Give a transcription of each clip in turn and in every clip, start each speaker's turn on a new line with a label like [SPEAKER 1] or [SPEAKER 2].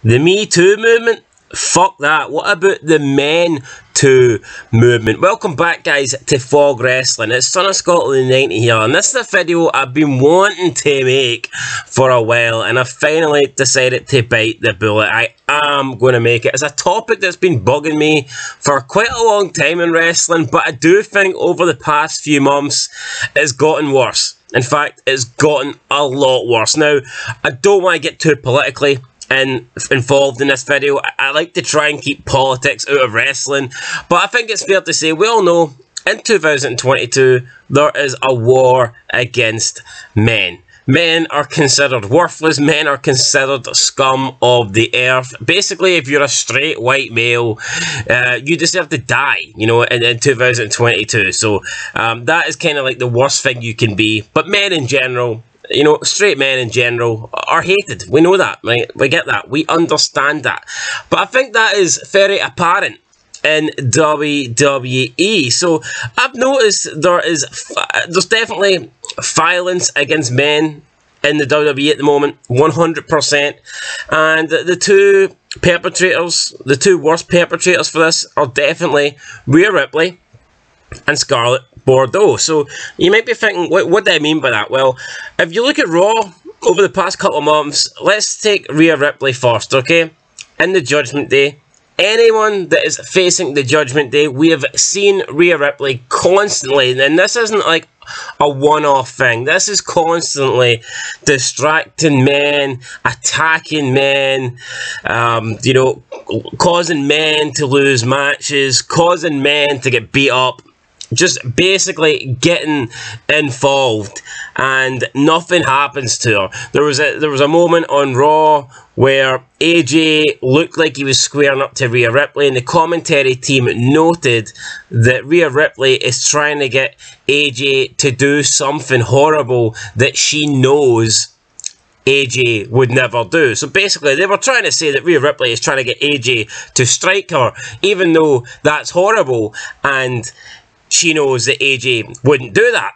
[SPEAKER 1] The Me Too movement? Fuck that. What about the Men Too movement? Welcome back, guys, to Fog Wrestling. It's Son of Scotland 90 here, and this is a video I've been wanting to make for a while, and I finally decided to bite the bullet. I am going to make it. It's a topic that's been bugging me for quite a long time in wrestling, but I do think over the past few months it's gotten worse. In fact, it's gotten a lot worse. Now, I don't want to get too politically involved in this video. I like to try and keep politics out of wrestling, but I think it's fair to say we all know in 2022 there is a war against men. Men are considered worthless. Men are considered scum of the earth. Basically, if you're a straight white male, you deserve to die, you know, in 2022. So that is kind of like the worst thing you can be. But men in general, you know, straight men in general are hated. We know that, right? We get that. We understand that. But I think that is very apparent in WWE. So I've noticed there's definitely violence against men in the WWE at the moment, 100%. And the two perpetrators, the two worst perpetrators for this are definitely Rhea Ripley and Scarlett Bordeaux. So you might be thinking, what do I mean by that? Well, if you look at Raw over the past couple of months, let's take Rhea Ripley first, okay? In the Judgment Day, anyone that is facing the Judgment Day, we have seen Rhea Ripley constantly, and this isn't like a one-off thing. This is constantly distracting men, attacking men, you know, causing men to lose matches, causing men to get beat up, just basically getting involved, and nothing happens to her. There was a moment on Raw where AJ looked like he was squaring up to Rhea Ripley, and the commentary team noted that Rhea Ripley is trying to get AJ to do something horrible that she knows AJ would never do. So basically, they were trying to say that Rhea Ripley is trying to get AJ to strike her, even though that's horrible, and she knows that AJ wouldn't do that.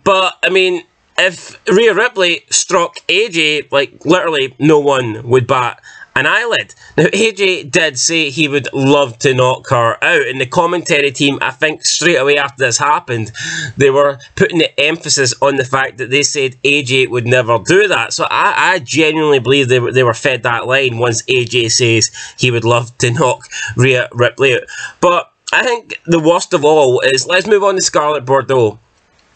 [SPEAKER 1] But I mean, if Rhea Ripley struck AJ, like, literally no one would bat an eyelid. Now, AJ did say he would love to knock her out, and the commentary team, I think straight away after this happened, they were putting the emphasis on the fact that they said AJ would never do that. So I genuinely believe they were fed that line once AJ says he would love to knock Rhea Ripley out. But I think the worst of all is, let's move on to Scarlett Bordeaux.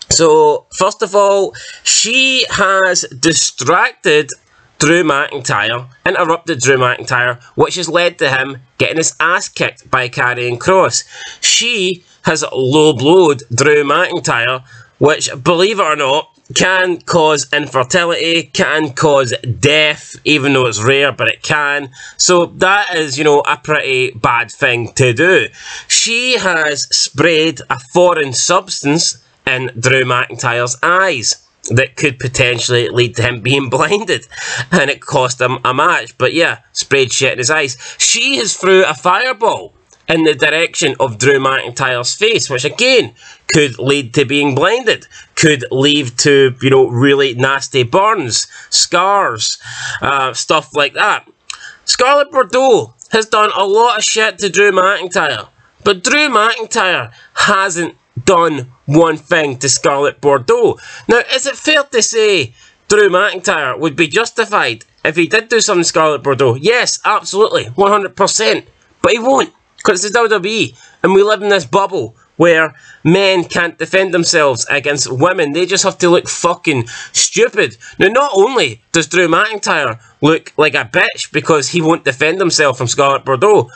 [SPEAKER 1] So, first of all, she has distracted Drew McIntyre, interrupted Drew McIntyre, which has led to him getting his ass kicked by Karrion Kross. She has low-blowed Drew McIntyre, which, believe it or not, can cause infertility, can cause death, even though it's rare, but it can. So that is, you know, a pretty bad thing to do. She has sprayed a foreign substance in Drew McIntyre's eyes that could potentially lead to him being blinded, and it cost him a match. But yeah, sprayed shit in his eyes. She has threw a fireball in the direction of Drew McIntyre's face, which again could lead to being blinded, could lead to, you know, really nasty burns, scars, stuff like that. Scarlett Bordeaux has done a lot of shit to Drew McIntyre, but Drew McIntyre hasn't done one thing to Scarlett Bordeaux. Now, is it fair to say Drew McIntyre would be justified if he did do something to Scarlett Bordeaux? Yes, absolutely, 100%. But he won't, because it's the WWE, and we live in this bubble where men can't defend themselves against women. They just have to look fucking stupid. Now, not only does Drew McIntyre look like a bitch because he won't defend himself from Scarlett Bordeaux,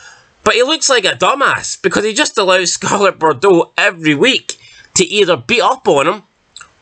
[SPEAKER 1] but he looks like a dumbass because he just allows Scarlett Bordeaux every week to either beat up on him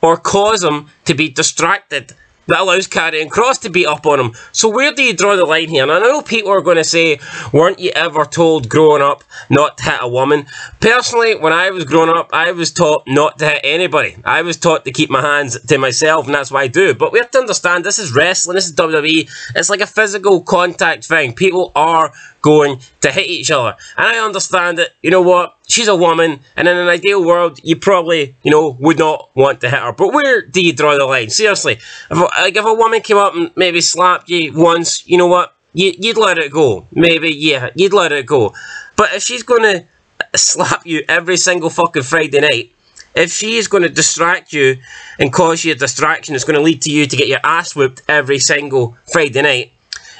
[SPEAKER 1] or cause him to be distracted. That allows Karrion Kross to beat up on him. So where do you draw the line here? And I know people are going to say, weren't you ever told growing up not to hit a woman? Personally, when I was growing up, I was taught not to hit anybody. I was taught to keep my hands to myself, and that's what I do. But we have to understand, this is wrestling, this is WWE. It's like a physical contact thing. People are going to hit each other. And I understand that, you know what, she's a woman, and in an ideal world, you probably, you know, would not want to hit her. But where do you draw the line? Seriously, if a woman came up and maybe slapped you once, you know what, you'd let it go. Maybe, yeah, you'd let it go. But if she's going to slap you every single fucking Friday night, if she's going to distract you and cause you a distraction that's going to lead to you to get your ass whooped every single Friday night,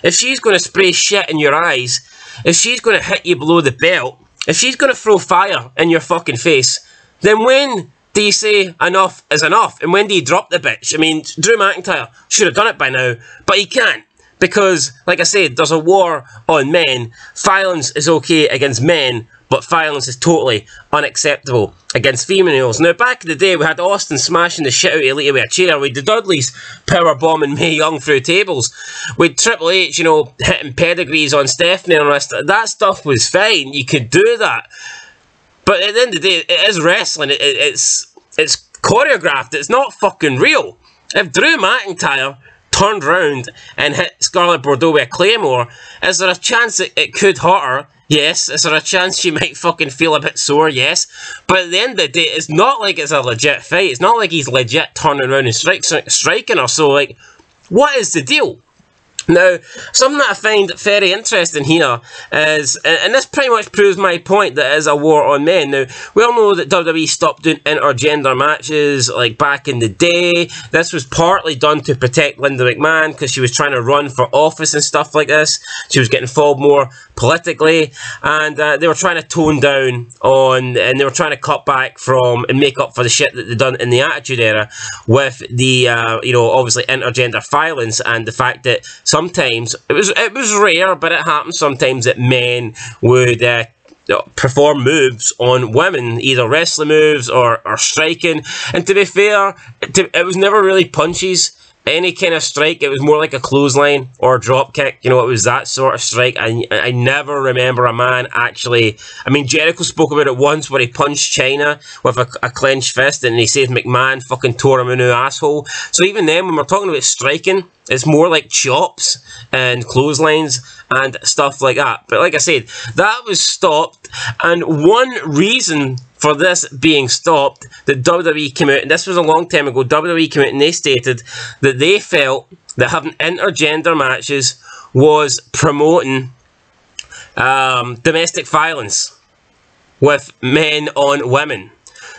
[SPEAKER 1] if she's going to spray shit in your eyes, if she's going to hit you below the belt, if she's going to throw fire in your fucking face, then when do you say enough is enough? And when do you drop the bitch? I mean, Drew McIntyre should have done it by now, but he can't. Because, like I said, there's a war on men. Violence is okay against men, but violence is totally unacceptable against females. Now, back in the day, we had Austin smashing the shit out of Lita with a chair. We had the Dudleys power bombing Mae Young through tables. We had Triple H, you know, hitting pedigrees on Stephanie and all that. That stuff was fine. You could do that. But at the end of the day, it is wrestling. It's choreographed. It's not fucking real. If Drew McIntyre turned round and hit Scarlett Bordeaux with a Claymore, is there a chance it could hurt her? Yes. Is there a chance she might fucking feel a bit sore? Yes. But at the end of the day, it's not like it's a legit fight. It's not like he's legit turning around and striking her. So, like, what is the deal? Now, something that I find very interesting here is, and this pretty much proves my point that it is a war on men. Now, we all know that WWE stopped doing intergender matches, like, back in the day. This was partly done to protect Linda McMahon, because she was trying to run for office and stuff like this. She was getting involved more politically, and they were trying to tone down on, and they were trying to cut back from, and make up for the shit that they'd done in the Attitude Era, with the, you know, obviously intergender violence, and the fact that sometimes, it was rare, but it happened sometimes that men would perform moves on women, either wrestling moves or striking. And to be fair, it was never really punches. Any kind of strike, it was more like a clothesline or a drop kick. You know, it was that sort of strike. I never remember a man actually... I mean, Jericho spoke about it once where he punched Chyna with a clenched fist, and he said McMahon fucking tore him a new asshole. So even then, when we're talking about striking, it's more like chops and clotheslines and stuff like that. But like I said, that was stopped, and one reason for this being stopped, that WWE came out, and this was a long time ago, WWE came out and they stated that they felt that having intergender matches was promoting domestic violence with men on women.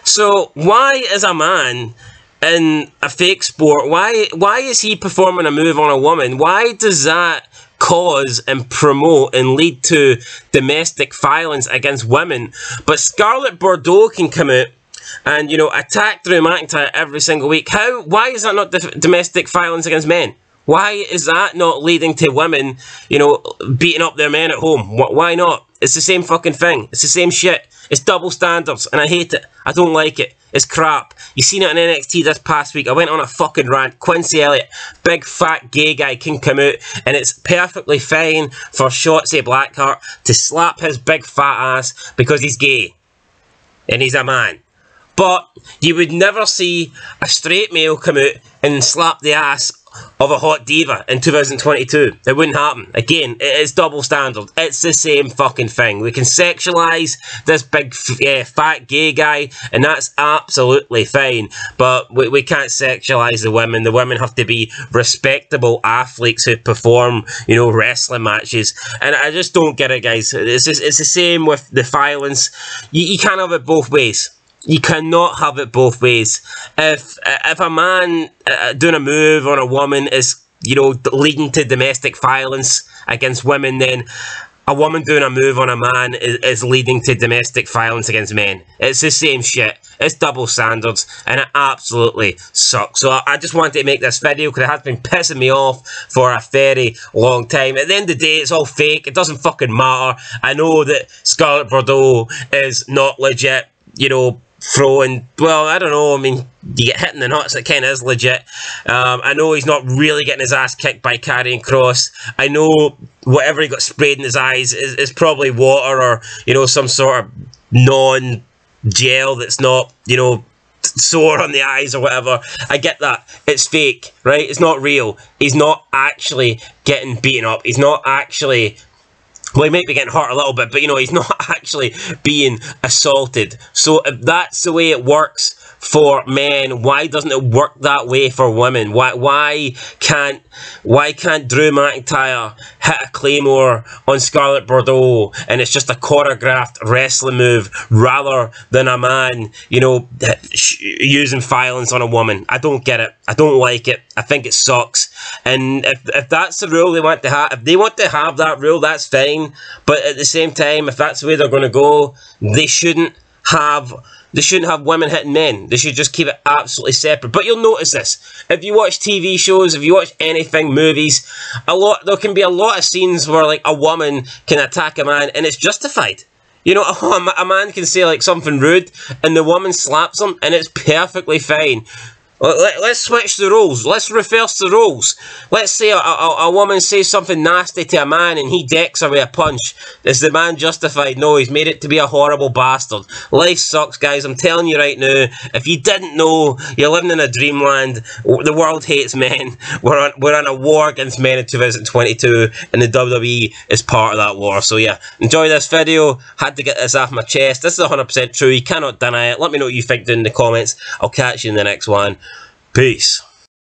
[SPEAKER 1] So why is a man in a fake sport, why is he performing a move on a woman? Why does that cause and promote and lead to domestic violence against women? But Scarlett Bordeaux can come out and, you know, attack Drew McIntyre every single week. Why is that not domestic violence against men? Why is that not leading to women, you know, beating up their men at home? Why not? It's the same fucking thing. It's the same shit. It's double standards, and I hate it. I don't like it. It's crap. You seen it in NXT this past week. I went on a fucking rant. Quincy Elliott, big fat gay guy, can come out, and it's perfectly fine for Shotzi Blackheart to slap his big fat ass because he's gay. And he's a man. But you would never see a straight male come out and slap the ass of a hot diva in 2022. It wouldn't happen. Again, it is double standard. It's the same fucking thing. We can sexualise this big fat gay guy, and that's absolutely fine. But we can't sexualise the women. The women have to be respectable athletes who perform, you know, wrestling matches. And I just don't get it, guys. It's the same with the violence. You can't have it both ways. You cannot have it both ways. If a man doing a move on a woman is, you know, leading to domestic violence against women, then a woman doing a move on a man is leading to domestic violence against men. It's the same shit. It's double standards, and it absolutely sucks. So I just wanted to make this video because it has been pissing me off for a very long time. At the end of the day, it's all fake. It doesn't fucking matter. I know that Scarlett Bordeaux is not legit, you know, throwing, well, I don't know, I mean, you get hit in the nuts, it kind of is legit. I know he's not really getting his ass kicked by Karrion Kross. I know whatever he got sprayed in his eyes is probably water or, you know, some sort of non-gel that's not, you know, sore on the eyes or whatever. I get that. It's fake, right? It's not real. He's not actually getting beaten up. He's not actually... Well, he might be getting hurt a little bit, but, you know, he's not actually being assaulted. So if that's the way it works for men, why doesn't it work that way for women? Why can't Drew McIntyre hit a Claymore on Scarlett Bordeaux and it's just a choreographed wrestling move rather than a man, you know, using violence on a woman? I don't get it. I don't like it. I think it sucks. And if that's the rule they want to have, if they want to have that rule, that's fine. But at the same time, if that's the way they're going to go, they shouldn't have women hitting men. They should just keep it absolutely separate. But you'll notice this. If you watch TV shows, if you watch anything, movies, there can be a lot of scenes where like a woman can attack a man and it's justified. You know, a man can say like something rude and the woman slaps him and it's perfectly fine. Let's switch the roles. Let's reverse the roles. Let's say a woman says something nasty to a man and he decks her with a punch. Is the man justified? No, he's made it to be a horrible bastard. Life sucks, guys. I'm telling you right now. If you didn't know, you're living in a dreamland. The world hates men. We're on a war against men in 2022 and the WWE is part of that war. So yeah, enjoy this video. Had to get this off my chest. This is 100% true. You cannot deny it. Let me know what you think down in the comments. I'll catch you in the next one. Peace.